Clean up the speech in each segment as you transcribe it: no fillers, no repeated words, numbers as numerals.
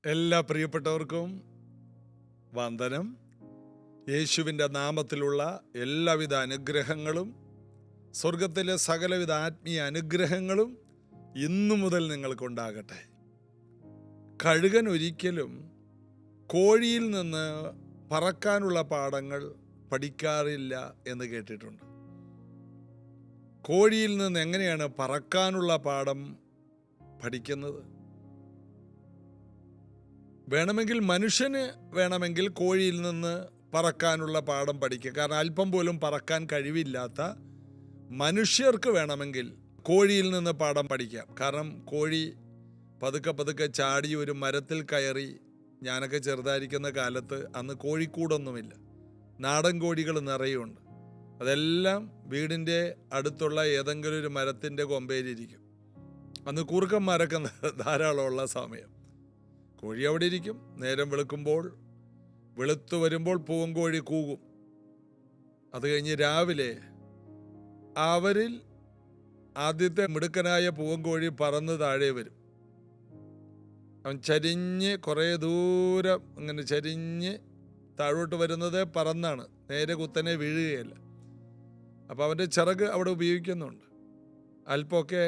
എല്ലാ പ്രിയപ്പെട്ടവർക്കും വന്ദനം. യേശുവിൻ്റെ നാമത്തിലുള്ള എല്ലാവിധ അനുഗ്രഹങ്ങളും സ്വർഗത്തിലെ സകലവിധ ആത്മീയ അനുഗ്രഹങ്ങളും ഇന്നു മുതൽ നിങ്ങൾക്കുണ്ടാകട്ടെ. കഴുകൻ ഒരിക്കലും കോഴിയിൽ നിന്ന് പറക്കാനുള്ള പാഠങ്ങൾ പഠിക്കാറില്ല എന്ന് കേട്ടിട്ടുണ്ട്. കോഴിയിൽ നിന്ന് എങ്ങനെയാണ് പറക്കാനുള്ള പാഠം പഠിക്കുന്നത്? മനുഷ്യന് കോഴിയിൽ നിന്ന് പറക്കാനുള്ള പാഠം പഠിക്കുക. കാരണം അല്പം പോലും പറക്കാൻ കഴിവില്ലാത്ത മനുഷ്യർക്ക് വേണമെങ്കിൽ കോഴിയിൽ നിന്ന് പാഠം പഠിക്കാം. കാരണം കോഴി പതുക്കെ ചാടി ഒരു മരത്തിൽ കയറി. ഞാനൊക്കെ ചെറുതായിരിക്കുന്ന കാലത്ത് അന്ന് കോഴിക്കൂടൊന്നുമില്ല, നാടൻ കോഴികൾ നിറയുണ്ട്. അതെല്ലാം വീടിൻ്റെ അടുത്തുള്ള ഏതെങ്കിലും ഒരു മരത്തിൻ്റെ കൊമ്പേലിരിക്കും. അന്ന് കുറുക്കന്മാരൊക്കെ ധാരാളമുള്ള സമയം. കോഴി അവിടെ ഇരിക്കും. നേരം വെളുത്തു വരുമ്പോൾ പൂവൻകോഴി കൂകും. അത് കഴിഞ്ഞ് രാവിലെ അവരിൽ ആദ്യത്തെ മിടുക്കനായ പൂവൻകോഴി പറന്ന് താഴെ വരും. അവൻ ചരിഞ്ഞ് കുറേ ദൂരം ഇങ്ങനെ ചരിഞ്ഞ് താഴോട്ട് വരുന്നത് പറന്നാണ്, നേരെ കുത്തനെ വീഴുകയല്ല. അപ്പോൾ അവൻ്റെ ചിറക് അവിടെ ഉപയോഗിക്കുന്നുണ്ട്. അല്പമൊക്കെ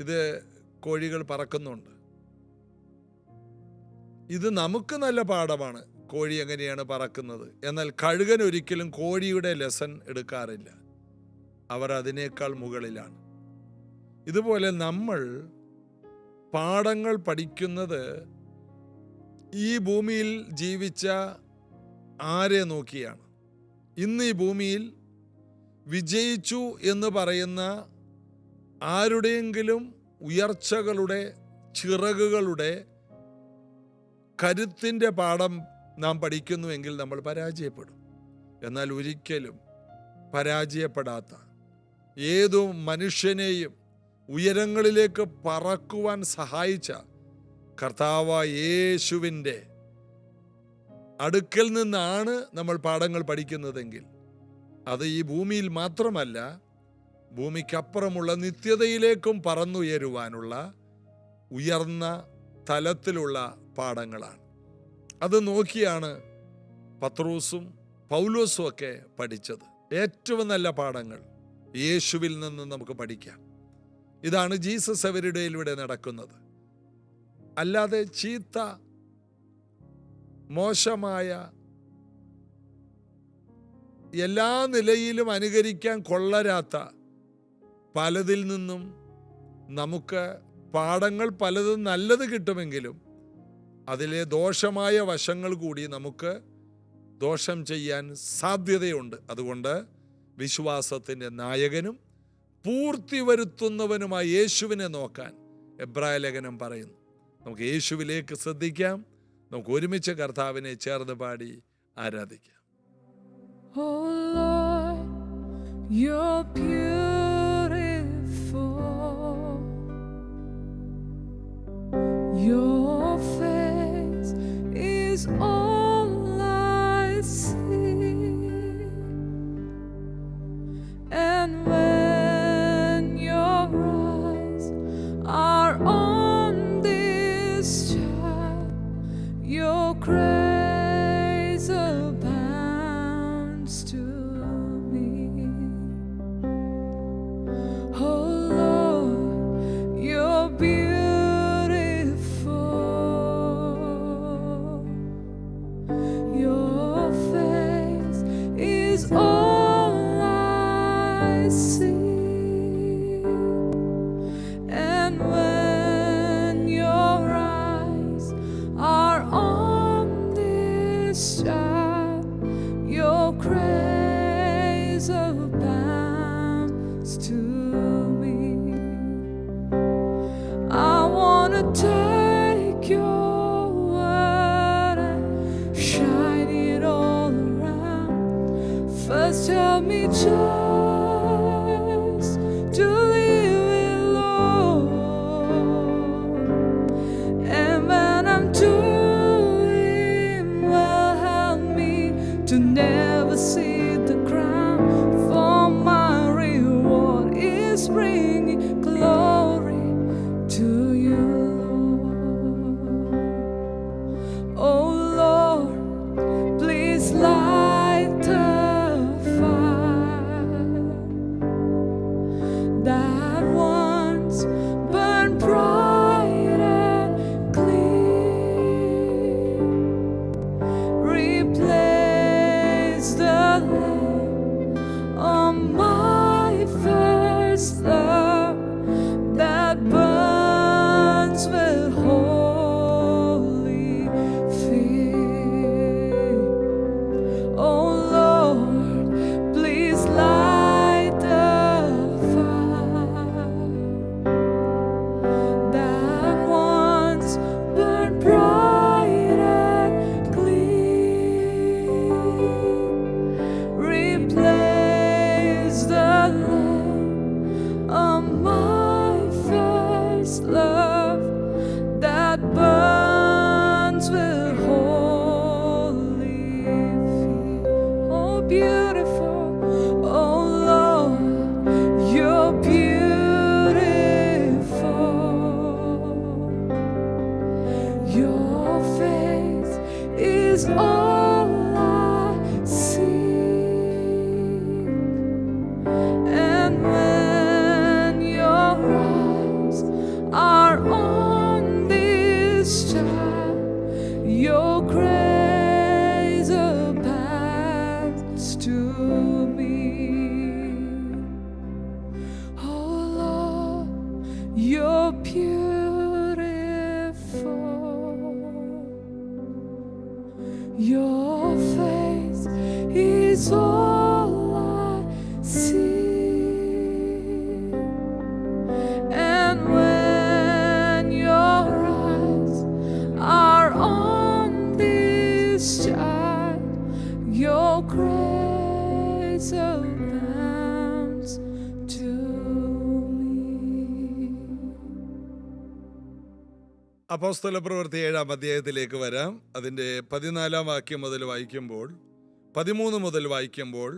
ഇത് കോഴികൾ പറക്കുന്നുണ്ട്. ഇത് നമുക്ക് നല്ല പാഠമാണ്, കോഴി എങ്ങനെയാണ് പറക്കുന്നത്. എന്നാൽ കഴുകൻ ഒരിക്കലും കോഴിയുടെ ലെസൺ എടുക്കാറില്ല. അവർ അതിനേക്കാൾ മുകളിലാണ്. ഇതുപോലെ നമ്മൾ പാഠങ്ങൾ പഠിക്കുന്നത് ഈ ഭൂമിയിൽ ജീവിച്ച ആരെ നോക്കിയാണ്? ഇന്ന് ഈ ഭൂമിയിൽ വിജയിച്ചു എന്ന് പറയുന്ന ആരുടെയെങ്കിലും ഉയർച്ചകളുടെ, ചിറകുകളുടെ കരുത്തിൻ്റെ പാഠം നാം പഠിക്കുന്നുവെങ്കിൽ നമ്മൾ പരാജയപ്പെടും. എന്നാൽ ഒരിക്കലും പരാജയപ്പെടാത്ത ഏതു മനുഷ്യനെയും ഉയരങ്ങളിലേക്ക് പറക്കുവാൻ സഹായിച്ച കർത്താവായ യേശുവിൻ്റെ അടുക്കൽ നിന്നാണ് നമ്മൾ പാഠങ്ങൾ പഠിക്കുന്നതെങ്കിൽ അത് ഈ ഭൂമിയിൽ മാത്രമല്ല, ഭൂമിക്കപ്പുറമുള്ള നിത്യതയിലേക്കും പറന്നുയരുവാനുള്ള ഉയർന്ന തലത്തിലുള്ള പാഠങ്ങളാണ്. അത് നോക്കിയാണ് പത്രോസും പൗലോസും ഒക്കെ പഠിച്ചത്. ഏറ്റവും നല്ല പാഠങ്ങൾ യേശുവിൽ നിന്ന് നമുക്ക് പഠിക്കാം. ഇതാണ് ജീസസ് എവരിഡേയിലൂടെ നടക്കുന്നത്. അല്ലാതെ ചീത്ത, മോശമായ, എല്ലാ നിലയിലും അനുകരിക്കാൻ കൊള്ളരാത്ത പലതിൽ നിന്നും നമുക്ക് പാഠങ്ങൾ പലതും നല്ലത് കിട്ടുമെങ്കിലും അതിലെ ദോഷമായ വശങ്ങൾ കൂടി നമുക്ക് ദോഷം ചെയ്യാൻ സാധ്യതയുണ്ട്. അതുകൊണ്ട് വിശ്വാസത്തിൻ്റെ നായകനും പൂർത്തി വരുത്തുന്നവനുമായ യേശുവിനെ നോക്കാൻ എബ്രായ ലേഖനം പറയുന്നു. നമുക്ക് യേശുവിലേക്ക് ശ്രദ്ധിക്കാം. നമുക്ക് ഒരുമിച്ച് കർത്താവിനെ ചേർന്ന് പാടി ആരാധിക്കാം. Oh Lord, you're beautiful. Your face is all I see, and when your eyes are on this child, your grace abounds to me. Oh Lord, you're beautiful. Your face is all I see, and when your eyes are on this child, your grace abounds to me. I want to take your word and shine it all around. First help me just to live it, Lord. And when I'm doing well, help me to never see the crown, for my reward is bringing glory to you, Lord. is all I seek. And when your eyes are on this child, your grace abounds to me. Oh Lord, you're beautiful. Your face is all I see. And when your eyes are on this child, your grace abounds to me. അപ്പോസ്തല പ്രവൃത്തി 7-ാം അധ്യായത്തിലേക്ക് വരാം. അതിൻ്റെ 14-ാം വാക്യം മുതൽ വായിക്കുമ്പോൾ, 13 മുതൽ വായിക്കുമ്പോൾ,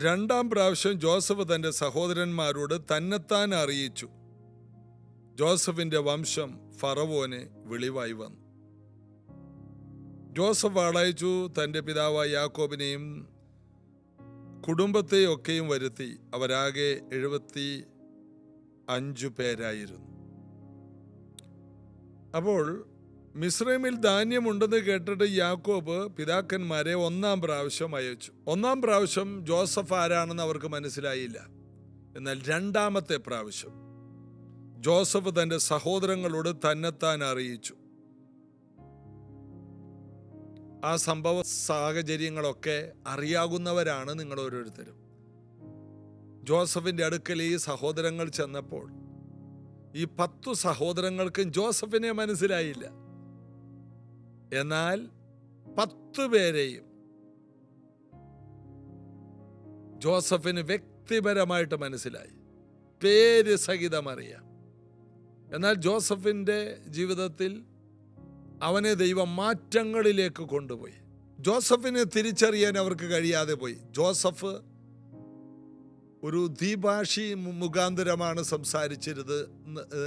രണ്ടാം പ്രാവശ്യം ജോസഫ് തൻ്റെ സഹോദരന്മാരോട് തന്നെത്താൻ അറിയിച്ചു. ജോസഫിൻ്റെ വംശം ഫറവോന് വെളിവായി വന്നു. ജോസഫ് ആളയച്ചു തൻ്റെ പിതാവായ യാക്കോബിനെയും കുടുംബത്തെയൊക്കെയും വരുത്തി. അവരാകെ 75 പേരായിരുന്നു. അപ്പോൾ മിസ്രൈമിൽ ധാന്യമുണ്ടെന്ന് കേട്ടിട്ട് യാക്കോബ് പിതാക്കന്മാരെ 1-ാം പ്രാവശ്യം അയച്ചു. 1-ാം പ്രാവശ്യം ജോസഫ് ആരാണെന്ന് അവർക്ക് മനസ്സിലായില്ല. എന്നാൽ 2-ാമത്തെ പ്രാവശ്യം ജോസഫ് തൻ്റെ സഹോദരങ്ങളോട് തന്നെത്താൻ അറിയിച്ചു. ആ സംഭവ സാഹചര്യങ്ങളൊക്കെ അറിയാവുന്നവരാണ് നിങ്ങൾ ഓരോരുത്തരും. ജോസഫിൻ്റെ അടുക്കൽ ഈ സഹോദരങ്ങൾ ചെന്നപ്പോൾ ഈ 10 സഹോദരങ്ങൾക്കും ജോസഫിനെ മനസ്സിലായില്ല. എന്നാൽ 10 പേരെയും ജോസഫിന് വ്യക്തിപരമായിട്ട് മനസ്സിലായി, പേര് സഹിതം അറിയാം. എന്നാൽ ജോസഫിൻ്റെ ജീവിതത്തിൽ അവനെ ദൈവം മാറ്റങ്ങളിലേക്ക് കൊണ്ടുപോയി. ജോസഫിനെ തിരിച്ചറിയാൻ അവർക്ക് കഴിയാതെ പോയി. ജോസഫ് ഒരു ദ്വിഭാഷി മുഖാന്തരമാണ് സംസാരിച്ചിരുന്നത്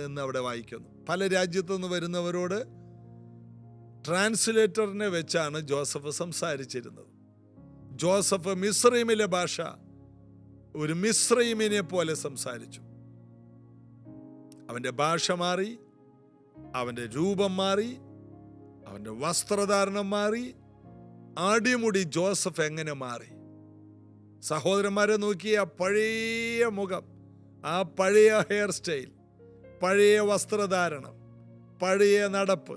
എന്ന് അവിടെ വായിക്കുന്നു. പല രാജ്യത്തു നിന്ന് വരുന്നവരോട് ട്രാൻസ്ലേറ്ററിനെ വെച്ചാണ് ജോസഫ് സംസാരിച്ചിരുന്നത്. ജോസഫ് മിസ്രൈമിലെ ഭാഷ ഒരു മിസ്രൈമിനെ പോലെ സംസാരിച്ചു. അവൻ്റെ ഭാഷ മാറി, അവൻ്റെ രൂപം മാറി, അവൻ്റെ വസ്ത്രധാരണം മാറി, അടിമുടി ജോസഫ് എങ്ങനെ മാറി. സഹോദരന്മാരെ നോക്കിയ പഴയ മുഖം, ആ പഴയ ഹെയർ സ്റ്റൈൽ, പഴയ വസ്ത്രധാരണം, പഴയ നടപ്പ്,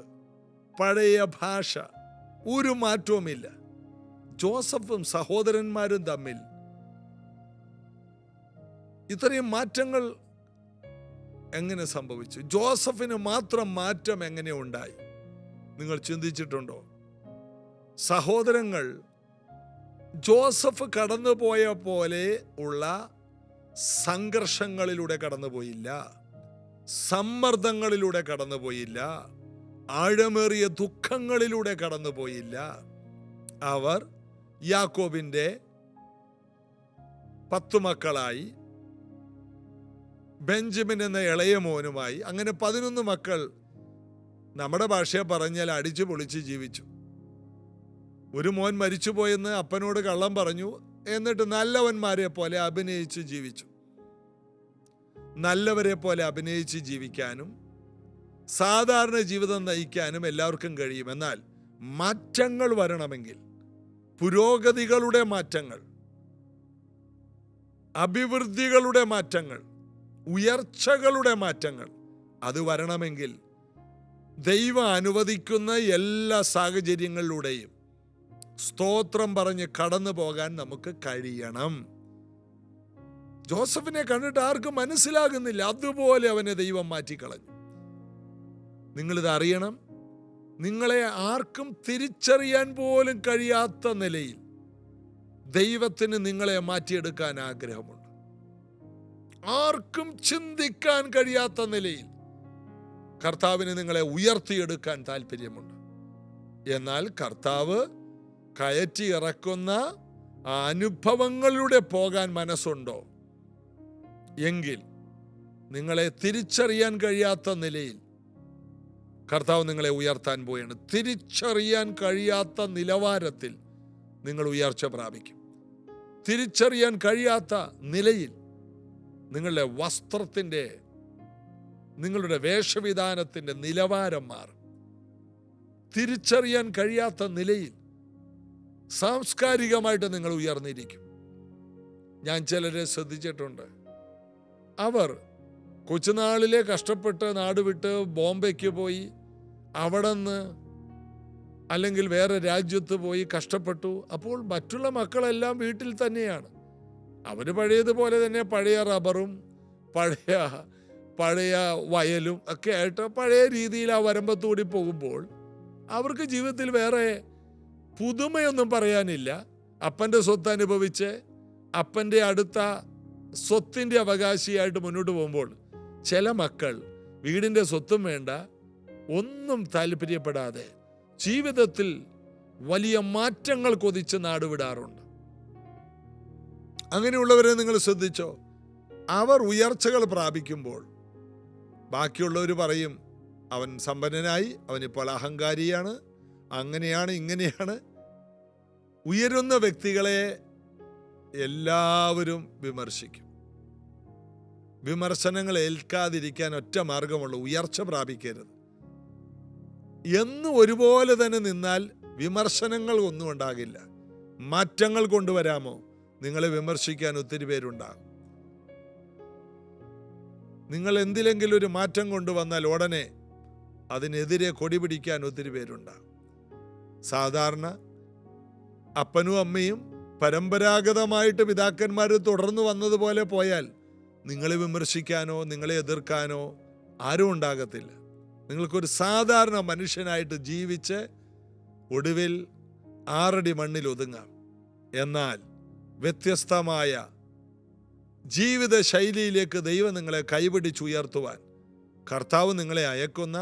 പഴയ ഭാഷ, ഒരു മാറ്റവുമില്ല. ജോസഫും സഹോദരന്മാരും തമ്മിൽ ഇത്രയും മാറ്റങ്ങൾ എങ്ങനെ സംഭവിച്ചു? ജോസഫിന് മാത്രം മാറ്റം എങ്ങനെ ഉണ്ടായി? നിങ്ങൾ ചിന്തിച്ചിട്ടുണ്ടോ? സഹോദരങ്ങൾ ജോസഫ് കടന്നുപോയ പോലെ ഉള്ള സംഘർഷങ്ങളിലൂടെ കടന്നുപോയില്ല, സമ്മർദ്ദങ്ങളിലൂടെ കടന്നുപോയില്ല, ആഴമേറിയ ദുഃഖങ്ങളിലൂടെ കടന്നുപോയില്ല. അവർ യാക്കോബിൻ്റെ 10 മക്കളായി, ബെഞ്ചമിൻ എന്ന ഇളയ മോനുമായി, അങ്ങനെ 11 മക്കൾ നമ്മുടെ ഭാഷയെ പറഞ്ഞാൽ അടിച്ചു പൊളിച്ച് ജീവിച്ചു. ഒരു മോൻ മരിച്ചുപോയെന്ന് അപ്പനോട് കള്ളം പറഞ്ഞു, എന്നിട്ട് നല്ലവന്മാരെ പോലെ അഭിനയിച്ച് ജീവിച്ചു. നല്ലവരെ പോലെ അഭിനയിച്ച് ജീവിക്കാനും സാധാരണ ജീവിതം നയിക്കാനും എല്ലാവർക്കും കഴിയും. എന്നാൽ മാറ്റങ്ങൾ വരണമെങ്കിൽ, പുരോഗതികളുടെ മാറ്റങ്ങൾ, അഭിവൃദ്ധികളുടെ മാറ്റങ്ങൾ, ഉയർച്ചകളുടെ മാറ്റങ്ങൾ, അത് വരണമെങ്കിൽ ദൈവം അനുവദിക്കുന്ന എല്ലാ സാഹചര്യങ്ങളിലൂടെയും സ്തോത്രം പറഞ്ഞ് കടന്നു പോകാൻ നമുക്ക് കഴിയണം. ജോസഫിനെ കണ്ടിട്ട് ആർക്കും മനസ്സിലാകുന്നില്ല, അതുപോലെ അവനെ ദൈവം മാറ്റിക്കളഞ്ഞു. നിങ്ങളിത് അറിയണം. നിങ്ങളെ ആർക്കും തിരിച്ചറിയാൻ പോലും കഴിയാത്ത നിലയിൽ ദൈവത്തിന് നിങ്ങളെ മാറ്റിയെടുക്കാൻ ആഗ്രഹമുണ്ട്. ആർക്കും ചിന്തിക്കാൻ കഴിയാത്ത നിലയിൽ കർത്താവിന് നിങ്ങളെ ഉയർത്തിയെടുക്കാൻ താല്പര്യമുണ്ട്. എന്നാൽ കർത്താവ് കയറ്റി ഇറക്കുന്ന ആ അനുഭവങ്ങളിലൂടെ പോകാൻ മനസ്സുണ്ടോ എങ്കിൽ നിങ്ങളെ തിരിച്ചറിയാൻ കഴിയാത്ത നിലയിൽ കർത്താവ് നിങ്ങളെ ഉയർത്താൻ പോവുകയാണ്. തിരിച്ചറിയാൻ കഴിയാത്ത നിലവാരത്തിൽ നിങ്ങൾ ഉയർച്ച പ്രാപിക്കും. തിരിച്ചറിയാൻ കഴിയാത്ത നിലയിൽ നിങ്ങളുടെ വസ്ത്രത്തിൻ്റെ, നിങ്ങളുടെ വേഷവിധാനത്തിൻ്റെ നിലവാരം മാറും. തിരിച്ചറിയാൻ കഴിയാത്ത നിലയിൽ സാംസ്കാരികമായിട്ട് നിങ്ങൾ ഉയർന്നിരിക്കും. ഞാൻ ചിലരെ ശ്രദ്ധിച്ചിട്ടുണ്ട്. അവർ കൊച്ചുനാളിലെ കഷ്ടപ്പെട്ട് നാട് വിട്ട് ബോംബെക്ക് പോയി, അവിടെ നിന്ന് അല്ലെങ്കിൽ വേറെ രാജ്യത്ത് പോയി കഷ്ടപ്പെട്ടു. അപ്പോൾ മറ്റുള്ള മക്കളെല്ലാം വീട്ടിൽ തന്നെയാണ്. അവർ പഴയതുപോലെ തന്നെ പഴയ റബ്ബറും പഴയ വയലും ഒക്കെ ആയിട്ട് പഴയ രീതിയിൽ ആ വരമ്പത്തൂടി പോകുമ്പോൾ അവർക്ക് ജീവിതത്തിൽ വേറെ പുതുമയൊന്നും പറയാനില്ല. അപ്പൻ്റെ സ്വത്ത് അനുഭവിച്ച് അപ്പൻ്റെ അടുത്ത സ്വത്തിൻ്റെ അവകാശിയായിട്ട് മുന്നോട്ട് പോകുമ്പോൾ ചില മക്കൾ വീടിൻ്റെ സ്വത്തും വേണ്ട, ഒന്നും താല്പര്യപ്പെടാതെ ജീവിതത്തിൽ വലിയ മാറ്റങ്ങൾ കൊതിച്ച് നാടുവിടാറുണ്ട്. അങ്ങനെയുള്ളവരെ നിങ്ങൾ ശ്രദ്ധിച്ചോ? അവർ ഉയർച്ചകൾ പ്രാപിക്കുമ്പോൾ ബാക്കിയുള്ളവർ പറയും, അവൻ സമ്പന്നനായി, അവനിപ്പോൾ അഹങ്കാരിയാണ്, അങ്ങനെയാണ്, ഇങ്ങനെയാണ്. ഉയരുന്ന വ്യക്തികളെ എല്ലാവരും വിമർശിക്കും. വിമർശനങ്ങൾ ഏൽക്കാതിരിക്കാൻ ഒറ്റ മാർഗമുള്ളൂ, ഉയർച്ച പ്രാപിക്കരുത്. എന്നും ഒരുപോലെ തന്നെ നിന്നാൽ വിമർശനങ്ങൾ ഒന്നും ഉണ്ടാകില്ല. മാറ്റങ്ങൾ കൊണ്ടുവരാമോ? നിങ്ങളെ വിമർശിക്കാൻ ഒത്തിരി പേരുണ്ടാകും. നിങ്ങൾ എന്തിലെങ്കിലും ഒരു മാറ്റം കൊണ്ടുവന്നാൽ ഉടനെ അതിനെതിരെ കൊടി പിടിക്കാൻ ഒത്തിരി പേരുണ്ടാകും. സാധാരണ അപ്പനും അമ്മയും പരമ്പരാഗതമായിട്ട് പിതാക്കന്മാർ തുടർന്നു വന്നതുപോലെ പോയാൽ നിങ്ങളെ വിമർശിക്കാനോ നിങ്ങളെ എതിർക്കാനോ ആരും ഉണ്ടാകത്തില്ല. നിങ്ങൾക്കൊരു സാധാരണ മനുഷ്യനായിട്ട് ജീവിച്ച് ഒടുവിൽ 6 അടി മണ്ണിൽ ഒതുങ്ങാം. എന്നാൽ വ്യത്യസ്തമായ ജീവിത ശൈലിയിലേക്ക് ദൈവം നിങ്ങളെ കൈപിടിച്ചുയർത്തുവാൻ കർത്താവ് നിങ്ങളെ അയക്കുന്ന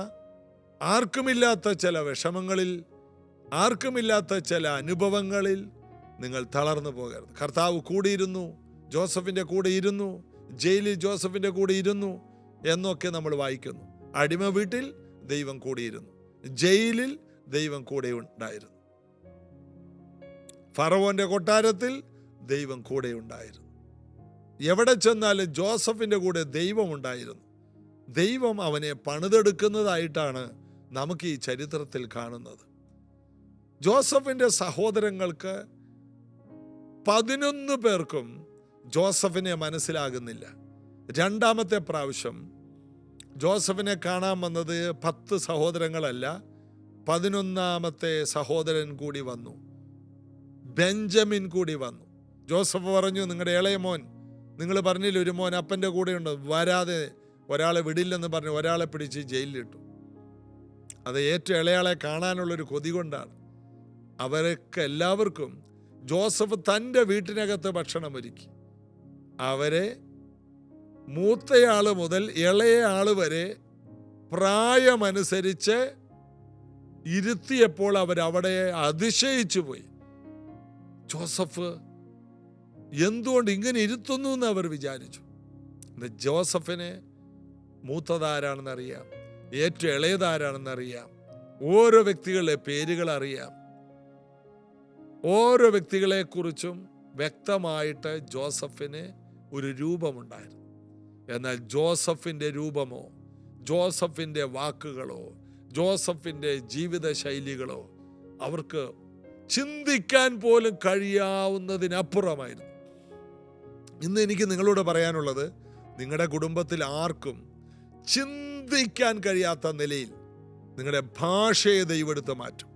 ആർക്കുമില്ലാത്ത ചില വിഷമങ്ങളിൽ, ആർക്കുമില്ലാത്ത ചില അനുഭവങ്ങളിൽ നിങ്ങൾ തളർന്നു പോകരുത്. കർത്താവ് കൂടിയിരുന്നു, ജോസഫിൻ്റെ കൂടെ ഇരുന്നു, ജയിലിൽ ജോസഫിൻ്റെ കൂടെ ഇരുന്നു എന്നൊക്കെ നമ്മൾ വായിക്കുന്നു. അടിമ വീട്ടിൽ ദൈവം കൂടിയിരുന്നു, ജയിലിൽ ദൈവം കൂടെ ഉണ്ടായിരുന്നു, ഫറവോന്റെ കൊട്ടാരത്തിൽ ദൈവം കൂടെ ഉണ്ടായിരുന്നു. എവിടെ ചെന്നാലും ജോസഫിൻ്റെ കൂടെ ദൈവം ഉണ്ടായിരുന്നു. ദൈവം അവനെ പണിതെടുക്കുന്നതായിട്ടാണ് നമുക്ക് ഈ ചരിത്രത്തിൽ കാണുന്നത്. ജോസഫിൻ്റെ സഹോദരങ്ങൾക്ക് 11 പേർക്കും ജോസഫിനെ മനസ്സിലാകുന്നില്ല. രണ്ടാമത്തെ പ്രാവശ്യം ജോസഫിനെ കാണാൻ വന്നത് 10 സഹോദരങ്ങളല്ല, 11ാമത്തെ സഹോദരൻ കൂടി വന്നു, ബെഞ്ചമിൻ കൂടി വന്നു. ജോസഫ് പറഞ്ഞു, നിങ്ങളുടെ ഇളയ മോൻ, നിങ്ങൾ പറഞ്ഞില്ല ഒരു മോൻ അപ്പൻ്റെ കൂടെയുണ്ട്, വരാതെ ഒരാളെ വിടില്ലെന്ന് പറഞ്ഞ് ഒരാളെ പിടിച്ച് ജയിലിലിട്ടു. അത് ഏറ്റവും ഇളയാളെ കാണാനുള്ളൊരു കൊതി കൊണ്ടാണ്. അവരൊക്കെ എല്ലാവർക്കും ജോസഫ് തൻ്റെ വീട്ടിനകത്ത് ഭക്ഷണം ഒരുക്കി. അവരെ മൂത്തയാള് മുതൽ ഇളയ ആള് വരെ പ്രായമനുസരിച്ച് ഇരുത്തിയപ്പോൾ അവരവിടെ അതിശയിച്ചു പോയി. ജോസഫ് എന്തുകൊണ്ട് ഇങ്ങനെ ഇരുത്തുന്നു എന്ന് അവർ വിചാരിച്ചു. ജോസഫിനെ മൂത്തതാരാണെന്നറിയാം, ഏറ്റവും ഇളയതാരാണെന്നറിയാം, ഓരോ വ്യക്തികളുടെ പേരുകൾ അറിയാം, ഓരോ വ്യക്തികളെക്കുറിച്ചും വ്യക്തമായിട്ട് ജോസഫിന് ഒരു രൂപമുണ്ടായിരുന്നു. എന്നാൽ ജോസഫിൻ്റെ രൂപമോ ജോസഫിൻ്റെ വാക്കുകളോ ജോസഫിൻ്റെ ജീവിത ശൈലികളോ അവർക്ക് ചിന്തിക്കാൻ പോലും കഴിയാവുന്നതിനപ്പുറമായിരുന്നു. ഇന്ന് എനിക്ക് നിങ്ങളോട് പറയാനുള്ളത്, നിങ്ങളുടെ കുടുംബത്തിൽ ആർക്കും ചിന്തിക്കാൻ കഴിയാത്ത നിലയിൽ നിങ്ങളുടെ ഭാഷയെ ദൈവം എടുത്ത് മാറ്റും.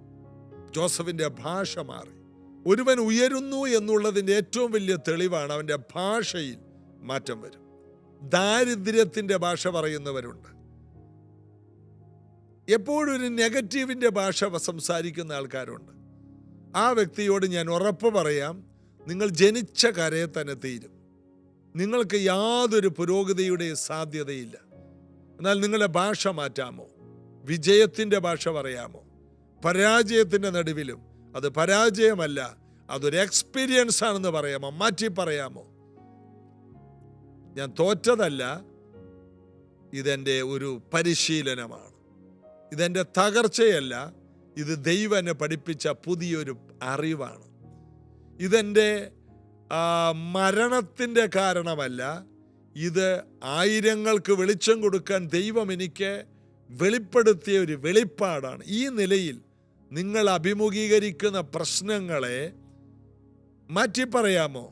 ജോസഫിൻ്റെ ഭാഷ മാറി. ഒരുവൻ ഉയരുന്നു എന്നുള്ളതിൻ്റെ ഏറ്റവും വലിയ തെളിവാണ് അവൻ്റെ ഭാഷയിൽ മാറ്റം വരും. ദാരിദ്ര്യത്തിൻ്റെ ഭാഷ പറയുന്നവരുണ്ട്, എപ്പോഴും ഒരു നെഗറ്റീവിൻ്റെ ഭാഷ സംസാരിക്കുന്ന ആൾക്കാരുണ്ട്. ആ വ്യക്തിയോട് ഞാൻ ഉറപ്പ് പറയാം, നിങ്ങൾ ജനിച്ച കരയെ തന്നെ തീരും. നിങ്ങൾക്ക് യാതൊരു പുരോഗതിയുടെ സാധ്യതയില്ല. എന്നാൽ നിങ്ങളുടെ ഭാഷ മാറ്റാമോ? വിജയത്തിൻ്റെ ഭാഷ പറയാമോ? പരാജയത്തിൻ്റെ നടുവിലും അത് പരാജയമല്ല, അതൊരു എക്സ്പീരിയൻസ് ആണെന്ന് പറയാമോ? മാറ്റി പറയാമോ? ഞാൻ തോറ്റതല്ല, ഇതെൻ്റെ ഒരു പരിശീലനമാണ്, ഇതെൻ്റെ തകർച്ചയല്ല, ഇത് ദൈവം എന്നെ പഠിപ്പിച്ച പുതിയൊരു അറിവാണ്. ഇതെൻ്റെ മരണത്തിൻ്റെ കാരണമല്ല, ഇത് ആയിരങ്ങൾക്ക് വെളിച്ചം കൊടുക്കാൻ ദൈവം എനിക്ക് വെളിപ്പെടുത്തിയ ഒരു വെളിപ്പാടാണ്. ഈ നിലയിൽ നിങ്ങൾ അഭിമുഖീകരിക്കുന്ന പ്രശ്നങ്ങളെ മാറ്റി പറയാമോ?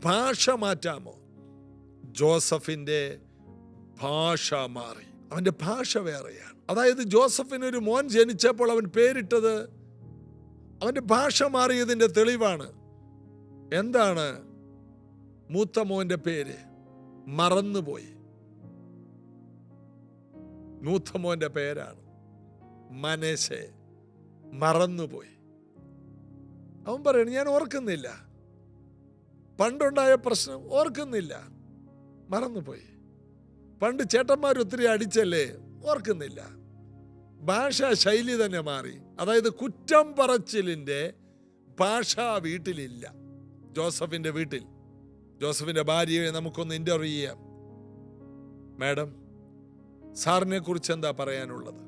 ഭാഷ മാറ്റാമോ? ജോസഫിൻ്റെ ഭാഷ മാറി. അവൻ്റെ ഭാഷ വേറെയാണ്. അതായത് ജോസഫിനൊരു മോൻ ജനിച്ചപ്പോൾ അവൻ പേരിട്ടത് അവൻ്റെ ഭാഷ മാറിയതിൻ്റെ തെളിവാണ്. എന്താണ് മൂത്ത മോൻ്റെ പേര്? മറന്നുപോയി. മൂത്ത മോൻ്റെ പേരാണ് മനേശെ. മറന്നുപോയി. അവൻ പറയണ ഞാൻ ഓർക്കുന്നില്ല, പണ്ടുണ്ടായ പ്രശ്നം ഓർക്കുന്നില്ല, മറന്നുപോയി. പണ്ട് ചേട്ടന്മാർ ഒത്തിരി അടിച്ചല്ലേ, ഓർക്കുന്നില്ല. ഭാഷാ ശൈലി തന്നെ മാറി. അതായത് കുറ്റം പറച്ചിലിൻ്റെ ഭാഷ വീട്ടിലില്ല. ജോസഫിൻ്റെ വീട്ടിൽ ജോസഫിൻ്റെ ഭാര്യയെ നമുക്കൊന്ന് ഇന്റർവ്യൂ ചെയ്യാം. മാഡം, സാറിനെ കുറിച്ച് എന്താ പറയാനുള്ളത്?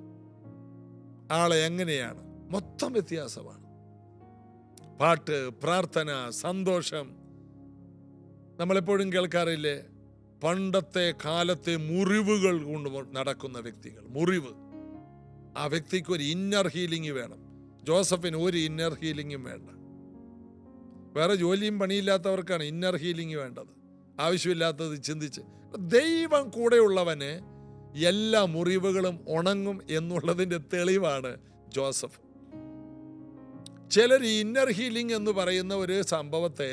ആളെ എങ്ങനെയാണ്? മൊത്തം വ്യത്യാസമാണ്. പാട്ട്, പ്രാർത്ഥന, സന്തോഷം. നമ്മളെപ്പോഴും കേൾക്കാറില്ലേ, പണ്ടത്തെ കാലത്തെ മുറിവുകൾ കൊണ്ട് നടക്കുന്ന വ്യക്തികൾ. മുറിവ്. ആ വ്യക്തിക്ക് ഒരു ഇന്നർ ഹീലിംഗ് വേണം. ജോസഫിന് ഒരു ഇന്നർ ഹീലിംഗും വേണ്ട. വേറെ ജോലിയും പണിയില്ലാത്തവർക്കാണ് ഇന്നർ ഹീലിംഗ് വേണ്ടത്. ആവശ്യമില്ലാത്തത് ചിന്തിച്ച്. ദൈവം കൂടെയുള്ളവന് എല്ലാ മുറിവുകളും ഉണങ്ങും എന്നുള്ളതിൻ്റെ തെളിവാണ് ജോസഫ്. ചിലർ ഈ ഇന്നർ ഹീലിംഗ് എന്ന് പറയുന്ന ഒരു സംഭവത്തെ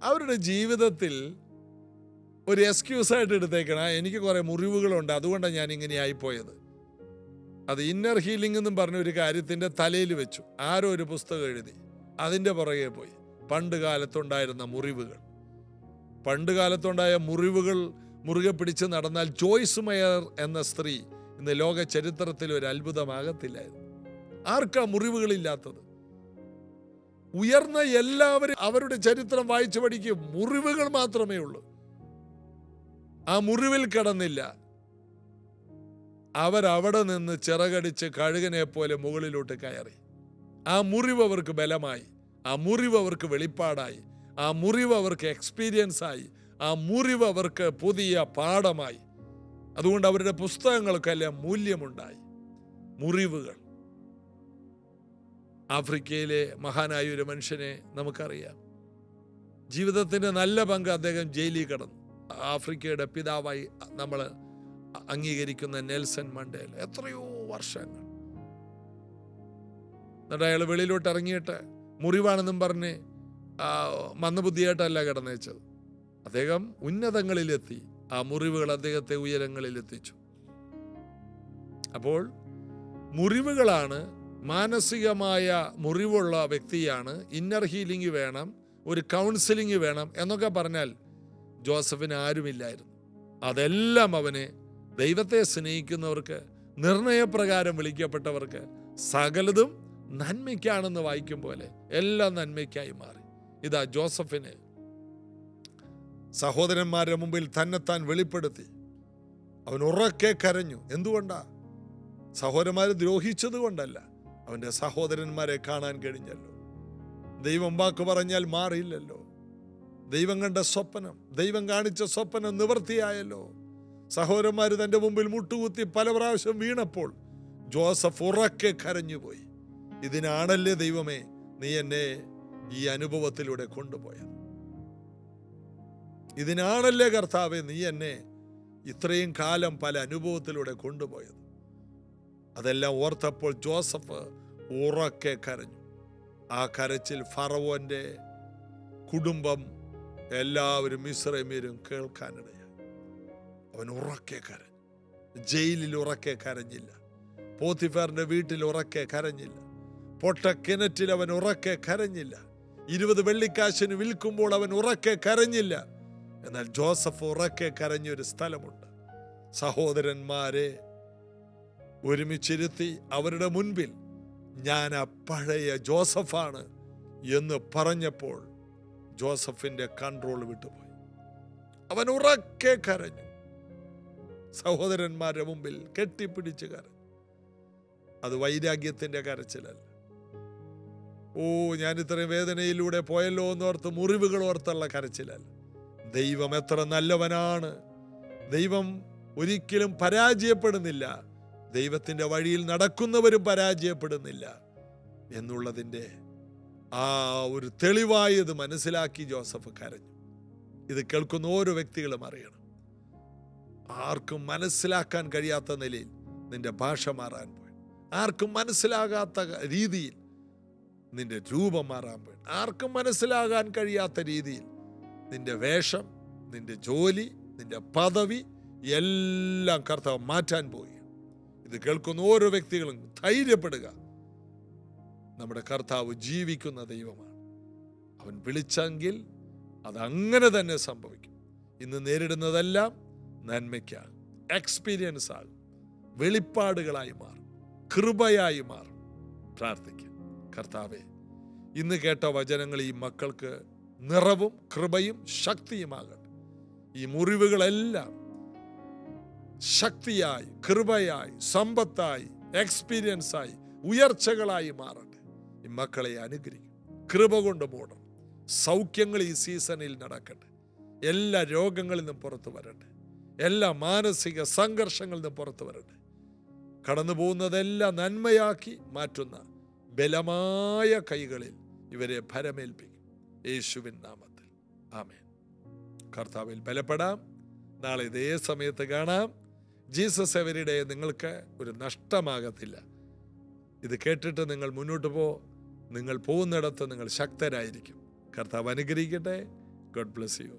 അവരുടെ ജീവിതത്തിൽ ഒരു എക്സ്ക്യൂസായിട്ട് എടുത്തേക്കണം. എനിക്ക് കുറേ മുറിവുകളുണ്ട്, അതുകൊണ്ടാണ് ഞാൻ ഇങ്ങനെ ആയിപ്പോയത്. അത് ഇന്നർ ഹീലിംഗ് എന്നും പറഞ്ഞ ഒരു കാര്യത്തിൻ്റെ തലയിൽ വെച്ചു. ആരോ ഒരു പുസ്തകം എഴുതി, അതിൻ്റെ പുറകെ പോയി. പണ്ട് കാലത്തുണ്ടായിരുന്ന മുറിവുകൾ, പണ്ട് കാലത്തുണ്ടായ മുറിവുകൾ മുറുകെ പിടിച്ച് നടന്നാൽ ജോയ്സ് മേയർ എന്ന സ്ത്രീ ഇന്ന് ലോക ചരിത്രത്തിൽ ഒരു അത്ഭുതമാകത്തില്ലായിരുന്നു. ആർക്കാ മുറിവുകളില്ലാത്തത്? ഉയർന്ന എല്ലാവരും അവരുടെ ചരിത്രം വായിച്ചു പഠിക്കും. മുറിവുകൾ മാത്രമേ ഉള്ളൂ. ആ മുറിവിൽ കിടന്നില്ല. അവരവിടെ നിന്ന് ചിറകടിച്ച് കഴുകനെ പോലെ മുകളിലോട്ട് കയറി. ആ മുറിവ് അവർക്ക് ബലമായി, ആ മുറിവ് അവർക്ക് വെളിപ്പാടായി, ആ മുറിവ് അവർക്ക് എക്സ്പീരിയൻസ് ആയി, ആ മുറിവ് അവർക്ക് പുതിയ പാഠമായി. അതുകൊണ്ട് അവരുടെ പുസ്തകങ്ങൾക്കെല്ലാം മൂല്യമുണ്ടായി. മുറിവുകൾ. ആഫ്രിക്കയിലെ മഹാനായ ഒരു മനുഷ്യനെ നമുക്കറിയാം. ജീവിതത്തിൻ്റെ നല്ല പങ്ക് അദ്ദേഹം ജയിലിൽ കിടന്നു. ആഫ്രിക്കയുടെ പിതാവായി നമ്മൾ അംഗീകരിക്കുന്ന നെൽസൺ മണ്ടേല. എത്രയോ വർഷങ്ങൾ. എന്നിട്ട് അയാൾ വെളിയിലോട്ട് ഇറങ്ങിയിട്ട് മുറിവാണെന്നും പറഞ്ഞ് മന്ദബുദ്ധിയായിട്ടല്ല കിടന്നേച്ചത്. അദ്ദേഹം ഉന്നതങ്ങളിലെത്തി. ആ മുറിവുകൾ അദ്ദേഹത്തെ ഉയരങ്ങളിലെത്തിച്ചു. അപ്പോൾ മുറിവുകളാണ്, മാനസികമായ മുറിവുള്ള വ്യക്തിയാണ്. ഇന്നർ ഹീലിംഗ് വേണം, ഒരു കൗൺസിലിംഗ് വേണം എന്നൊക്കെ പറഞ്ഞാൽ ജോസഫിന് ആരുമില്ലായിരുന്നു. അതെല്ലാം അവന് ദൈവത്തെ സ്നേഹിക്കുന്നവർക്ക്, നിർണയപ്രകാരം വിളിക്കപ്പെട്ടവർക്ക് സകലതും നന്മയ്ക്കാണെന്ന് വായിക്കും പോലെ എല്ലാം നന്മയ്ക്കായി മാറി. ഇതാ ജോസഫിന് സഹോദരന്മാരുടെ മുമ്പിൽ തന്നെത്താൻ വെളിപ്പെടുത്തി. അവൻ ഉറക്കെ കരഞ്ഞു. എന്തുകൊണ്ടാ? സഹോദരന്മാർ ദ്രോഹിച്ചത് കൊണ്ടല്ല, അവൻ്റെ സഹോദരന്മാരെ കാണാൻ കഴിഞ്ഞല്ലോ. ദൈവം വാക്ക് പറഞ്ഞാൽ മാറിയില്ലല്ലോ. ദൈവം കണ്ട സ്വപ്നം, ദൈവം കാണിച്ച സ്വപ്നം നിവൃത്തിയായല്ലോ. സഹോദരന്മാർ തൻ്റെ മുമ്പിൽ മുട്ടുകുത്തി പല പ്രാവശ്യം വീണപ്പോൾ ജോസഫ് ഉറക്കെ കരഞ്ഞുപോയി. ഇതിനാണല്ലേ ദൈവമേ നീ എന്നെ ഈ അനുഭവത്തിലൂടെ കൊണ്ടുപോയത്? ഇതിനാണല്ലേ കർത്താവേ നീ എന്നെ ഇത്രയും കാലം പല അനുഭവത്തിലൂടെ കൊണ്ടുപോയത്? അതെല്ലാം ഓർത്തപ്പോൾ ജോസഫ് ഉറക്കെ കരഞ്ഞു. ആ കരച്ചിൽ ഫറവോന്റെ കുടുംബം എല്ലാവരും മിസ്രൈമ്യരും കേൾക്കാനിടയായി. അവൻ ഉറക്കെ കരഞ്ഞു. ജയിലിൽ ഉറക്കെ കരഞ്ഞില്ല. പോത്തിഫാറിന്റെ വീട്ടിൽ ഉറക്കെ കരഞ്ഞില്ല. പൊട്ട കിണറ്റിൽ അവൻ ഉറക്കെ കരഞ്ഞില്ല. 20 വെള്ളിക്കാശിന് വിൽക്കുമ്പോൾ അവൻ ഉറക്കെ കരഞ്ഞില്ല. എന്നാൽ ജോസഫ് ഉറക്കെ കരഞ്ഞൊരു സ്ഥലമുണ്ട്. സഹോദരന്മാരെ ഒരുമിച്ചിരുത്തി അവരുടെ മുൻപിൽ ഞാൻ ആ പഴയ ജോസഫാണ് എന്ന് പറഞ്ഞപ്പോൾ ജോസഫിന്റെ കൺട്രോൾ വിട്ടുപോയി. അവൻ ഉറക്കെ കരഞ്ഞു. സഹോദരന്മാരുടെ മുമ്പിൽ കെട്ടിപ്പിടിച്ച് കരഞ്ഞു. അത് വൈരാഗ്യത്തിൻ്റെ കരച്ചിലല്ല. ഓ, ഞാൻ ഇത്രയും വേദനയിലൂടെ പോയല്ലോ എന്നോർത്ത് മുറിവുകൾ ഓർത്തുള്ള കരച്ചിലല്ല. ദൈവം എത്ര നല്ലവനാണ്. ദൈവം ഒരിക്കലും പരാജയപ്പെടുന്നില്ല. ദൈവത്തിൻ്റെ വഴിയിൽ നടക്കുന്നവരും പരാജയപ്പെടുന്നില്ല എന്നുള്ളതിൻ്റെ ആ ഒരു തെളിവായത് മനസ്സിലാക്കി ജോസഫ് കരഞ്ഞു. ഇത് കേൾക്കുന്ന ഓരോ വ്യക്തികളും അറിയണം. ആർക്കും മനസ്സിലാക്കാൻ കഴിയാത്ത നിലയിൽ നിന്റെ ഭാഷ മാറാൻ പോയി. ആർക്കും മനസ്സിലാകാത്ത രീതിയിൽ നിന്റെ രൂപം മാറാൻ പോയി. ആർക്കും മനസ്സിലാകാൻ കഴിയാത്ത രീതിയിൽ നിന്റെ വേഷം, നിന്റെ ജോലി, നിന്റെ പദവി എല്ലാം കർത്താവ് മാറ്റാൻ പോയി. ഇത് കേൾക്കുന്ന ഓരോ വ്യക്തികളും ധൈര്യപ്പെടുക. നമ്മുടെ കർത്താവ് ജീവിക്കുന്ന ദൈവമാണ്. അവൻ വിളിച്ചെങ്കിൽ അതങ്ങനെ തന്നെ സംഭവിക്കും. ഇന്ന് നേരിടുന്നതെല്ലാം നന്മയ്ക്കാകും, എക്സ്പീരിയൻസ് ആകും, വെളിപ്പാടുകളായി മാറും, കൃപയായി മാറും. പ്രാർത്ഥിക്കാം. കർത്താവേ, ഇന്ന് കേട്ട വചനങ്ങൾ ഈ മക്കൾക്ക് നിറവും കൃപയും ശക്തിയുമാകട്ടെ. ഈ മുറിവുകളെല്ലാം ശക്തിയായി, കൃപയായി, സമ്പത്തായി, എക്സ്പീരിയൻസായി, ഉയർച്ചകളായി മാറട്ടെ. ഈ മക്കളെ അനുഗ്രഹിക്കും. കൃപ കൊണ്ട് മൂടണം. സൗഖ്യങ്ങൾ ഈ സീസണിൽ നടക്കട്ടെ. എല്ലാ രോഗങ്ങളിൽ നിന്നും പുറത്തു വരട്ടെ. എല്ലാ മാനസിക സംഘർഷങ്ങളിൽ നിന്നും പുറത്തു വരട്ടെ. കടന്നു പോകുന്നതെല്ലാം നന്മയാക്കി മാറ്റുന്ന ബലമായ കൈകളിൽ ഇവരെ ഭരമേൽപ്പിക്കും. യേശുവിൻ നാമത്തിൽ ആമേൻ. കർത്താവിൽ ബലപ്പെടാം. നാളെ ഇതേ സമയത്ത് കാണാം. ജീസസ് എവരിഡേ നിങ്ങൾക്ക് ഒരു നഷ്ടമാകത്തില്ല. ഇത് കേട്ടിട്ട് നിങ്ങൾ മുന്നോട്ട് നിങ്ങൾ പോകുന്നിടത്ത് നിങ്ങൾ ശക്തരായിരിക്കും. കർത്താവ് അനുഗ്രഹിക്കട്ടെ. God bless you.